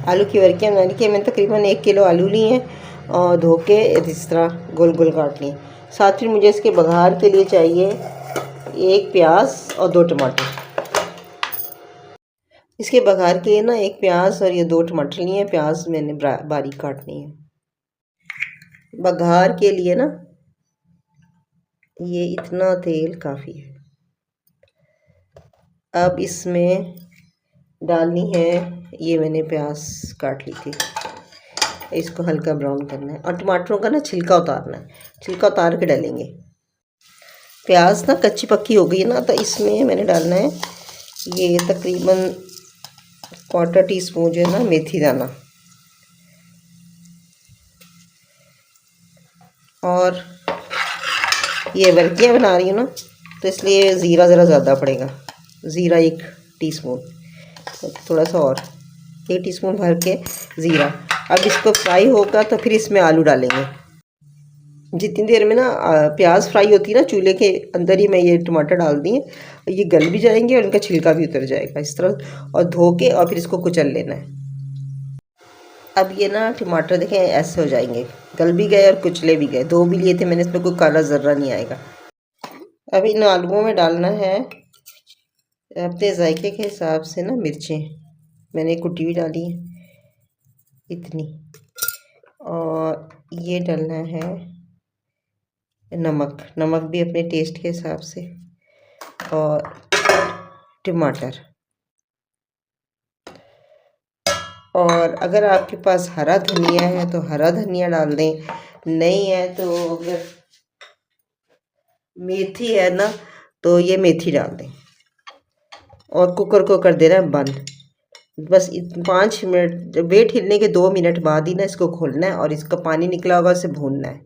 आलू की वर्कियाँ बना ली। मैंने तकरीबन 1 किलो आलू लिए हैं और धो के इस तरह गोल गोल काट लिए। साथ ही मुझे इसके बघार के लिए चाहिए 1 प्याज और 2 टमाटर। इसके बघार के लिए ना 1 प्याज और ये 2 टमाटर लिए हैं। प्याज मैंने बारीक काटनी है। बघार के लिए ना ये इतना तेल काफ़ी है। अब इसमें डालनी है, ये मैंने प्याज काट ली थी, इसको हल्का ब्राउन करना है और टमाटरों का ना छिलका उतारना है। छिलका उतार के डालेंगे। प्याज ना कच्ची पक्की हो गई है ना, तो इसमें मैंने डालना है ये तकरीबन 1/4 टीस्पून जो है ना मेथी दाना, और ये वर्कियाँ बना रही हूँ ना तो इसलिए ज़ीरा ज़रा ज़्यादा पड़ेगा। ज़ीरा 1 टीस्पून, थोड़ा सा और 1 टीस्पून भर के ज़ीरा। अब इसको फ्राई होगा तो फिर इसमें आलू डालेंगे। जितनी देर में ना प्याज फ्राई होती है ना, चूल्हे के अंदर ही मैं ये टमाटर डाल दिए, ये गल भी जाएंगे और इनका छिलका भी उतर जाएगा इस तरह, और धो के और फिर इसको कुचल लेना है। अब ये ना टमाटर देखें ऐसे हो जाएंगे, गल भी गए और कुचले भी गए। 2 भी लिए थे मैंने, इसमें कोई काला ज़र्रा नहीं आएगा। अब इन आलूओं में डालना है अपने जायके के हिसाब से ना मिर्चें, मैंने कुटी हुई डाली है इतनी, और ये डालना है नमक, नमक भी अपने टेस्ट के हिसाब से, और टमाटर। और अगर आपके पास हरा धनिया है तो हरा धनिया डाल दें, नहीं है तो अगर मेथी है ना तो ये मेथी डाल दें, और कुकर को कर देना है बंद। बस 5 मिनट वेट हिलने के 2 मिनट बाद ही ना इसको खोलना है और इसका पानी निकला होगा उसे भूनना है।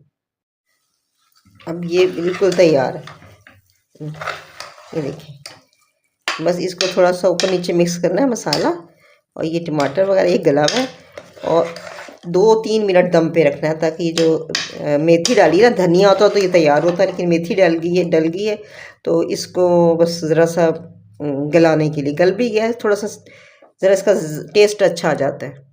अब ये बिल्कुल तैयार है, ये देखिए। बस इसको थोड़ा सा ऊपर नीचे मिक्स करना है मसाला, और ये टमाटर वगैरह ये गला हुआ है, और 2-3 मिनट दम पे रखना है, ताकि जो मेथी डाली है ना, धनिया होता तो ये तैयार होता है, लेकिन मेथी डल गई है तो इसको बस ज़रा सा गलाने के लिए, गल भी गया है थोड़ा सा, ज़रा इसका टेस्ट अच्छा आ जाता है।